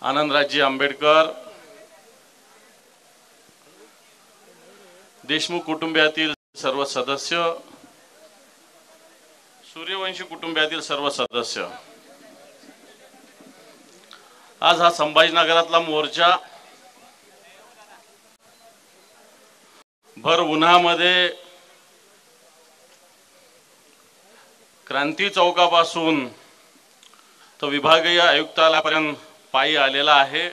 आनंदराजी आंबेडकर, देशमुख कुटुंबातील सर्व सदस्य, सूर्यवंशी कुटुंबातील सर्व सदस्य, आज हा संभाजीनगरातला मोर्चा भर उन्हामध्ये क्रांती चौकापासून तो विभागीय आयुक्तालयापर्यंत पायी आलेला आहे।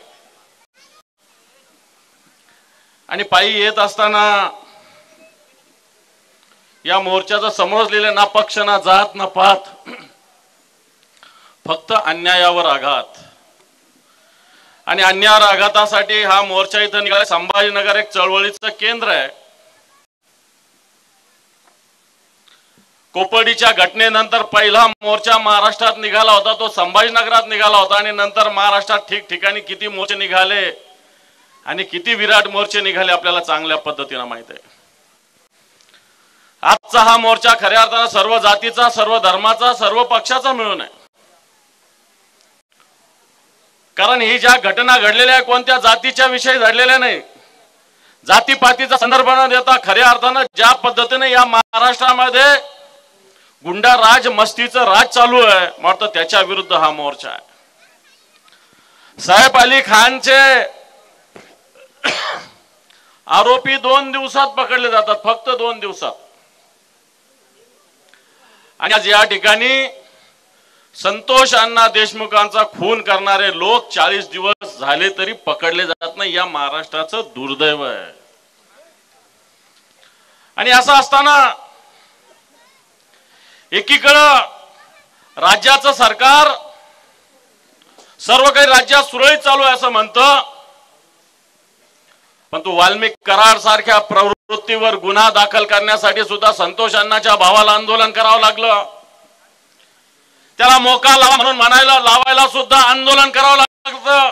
आणि पायी येत असताना या मोर्चाचं समजलेले ना पक्ष ना जात ना पात, फक्त अन्यायावर आघात। आणि अन्यायावर आघातासाठी हा मोर्चा इथं निघाला। संभाजीनगर एक चळवळीचं केंद्र आहे। कोपर्डीच्या घटनेनंतर पहिला मोर्चा महाराष्ट्रात निघाला होता, तो संभाजीनगरात निघाला होता। आणि नंतर महाराष्ट्रात ठिकठिकाणी किती मोर्चे निघाले आणि किती विराट मोर्चे निघाले आपल्याला चांगल्या पद्धतीने माहित आहे। आजचा हा मोर्चा खऱ्या अर्थाने सर्व जातीचा, सर्व धर्माचा, सर्व पक्षाचा मिळून आहे। कारण ही ज्या घटना घडलेल्या आहे कोणत्या जातीच्या विषयी घडलेल्या नाही, जातीपातीचा संदर्भ न देता खऱ्या अर्थाने ज्या पद्धतीने या महाराष्ट्रामध्ये गुंडा राज, मस्तीचं राज चालू आहे, म्हणतो त्याच्या विरुद्ध हा मोर्चा आहे। साहेब अली खानचे आरोपी 2 दिवसात पकडले जातात, फक्त 2 दिवसात। आणि आज या ठिकाणी संतोष अण्णा देशमुखांचा खून करणारे लोक 40 दिवस झाले तरी पकडले जात नाही। या महाराष्ट्राचं दुर्दैव आहे। आणि असं असताना एकीकडे राज्याचं सरकार सर्व काही राज्यात सुरळीत चालू आहे असं म्हणतं, पण तो वाल्मिक कराड सारख्या प्रवृत्तीवर गुन्हा दाखल करण्यासाठी सुद्धा संतोष अण्णाच्या भावाला आंदोलन करावं लागलं। त्याला मोका लावा म्हणून म्हणायला लावायला सुद्धा आंदोलन करावं लागतं।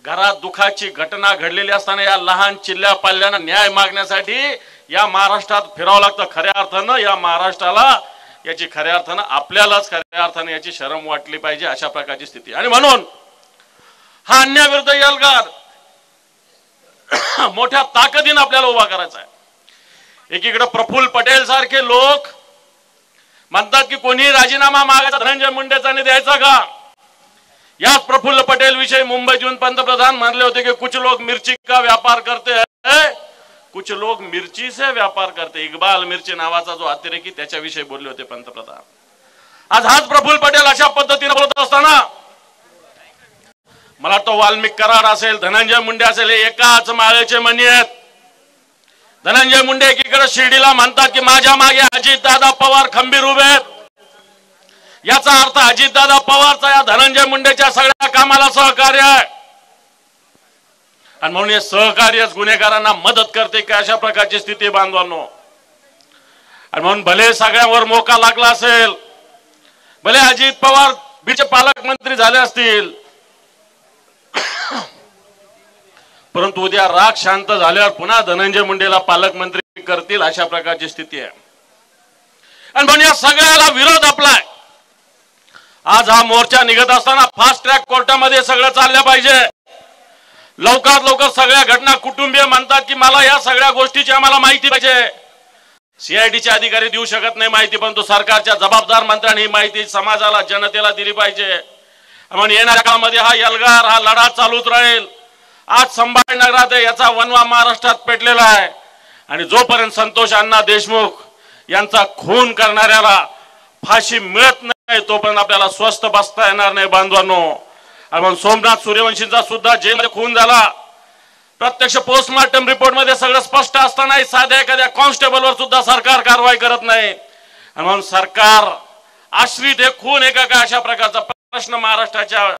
घरात दुखाची घटना घडलेली असताना या लहान चिल्ल्या पाल्यांना न्याय मागण्यासाठी या महाराष्ट्रात फिरावं लागतं। खऱ्या अर्थानं या महाराष्ट्राला याची खऱ्या अर्थानं आपल्यालाच खऱ्या अर्थानं याची शरम वाटली पाहिजे, अशा प्रकारची स्थिती। आणि म्हणून हा अन्यायाविरुद्ध एल्गार मोठ्या ताकदीने आपल्याला उभा करायचा आहे। एकीकडे प्रफुल्ल पटेल सारखे लोक म्हणतात की कोणी राजीनामा मागायचा, धनंजय मुंडेचा नाही द्यायचा का? याच प्रफुल्ल पटेल विषयी मुंबईत येऊन पंतप्रधान म्हणले होते की कुछ लोग मिर्ची का व्यापार करते हैं, कुछ लोग मिर्ची से व्यापार करते। इकबाल मिर्ची नावाचा जो अतिरेकी त्याच्याविषयी बोलले होते पंतप्रधान। आज हाच प्रफुल्ल पटेल अशा पद्धतीने बोलत असताना मला तो वाल्मिक कराड असेल, धनंजय मुंडे असेल, हे एकाच माळेचे मणी आहेत। धनंजय मुंडे एकीकडे शिर्डीला म्हणतात की माझ्या मागे अजितदादा पवार खंबीर उभे आहेत। याचा अर्थ अजितदादा पवारचा या धनंजय मुंडेच्या सगळ्या कामाला सहकार्य आहे। आणि म्हणून हे सहकार्यच गुन्हेगारांना मदत करते की अशा प्रकारची स्थिती बांधवांनो। आणि म्हणून भले सगळ्यांवर मोका लागला असेल, भले अजित पवार बीडचे पालकमंत्री झाले असतील, परंतु उद्या राग शांत झाल्यावर पुन्हा धनंजय मुंडेला पालकमंत्री करतील, अशा प्रकारची स्थिती आहे। आणि म्हणून या सगळ्याला विरोध आपलाय। आज हा मोर्चा निघत असताना फास्ट ट्रॅक कोर्टामध्ये सगळं चाललं पाहिजे। लवकरात लवकर सगळ्या घटना, कुटुंबीय म्हणतात की मला या सगळ्या गोष्टीची आम्हाला माहिती पाहिजे। सीआयडीचे अधिकारी देऊ शकत नाही माहिती, परंतु सरकारच्या जबाबदार मंत्र्यांनी ही माहिती समाजाला, जनतेला दिली पाहिजे। म्हणून येणाऱ्या काळामध्ये हा एल्गार, हा लढा चालूच राहील। आज संभाजीनगरात याचा वनवा महाराष्ट्रात पेटलेला आहे। आणि जोपर्यंत संतोष अण्णा देशमुख यांचा खून करणाऱ्याला फाशी मिळत नाही तोपर्यंत आपल्याला स्वस्थ बसता येणार नाही बांधवांनो। आणि म्हणून सोमनाथ सूर्यवंशींचा सुद्धा जेलमध्ये खून झाला। प्रत्यक्ष पोस्टमार्टम रिपोर्ट मध्ये सगळं स्पष्ट असताना साध्या एखाद्या कॉन्स्टेबलवर सुद्धा सरकार कारवाई करत नाही। आणि म्हणून सरकार आश्रित हे खून आहे का, अशा प्रकारचा प्रश्न महाराष्ट्राच्या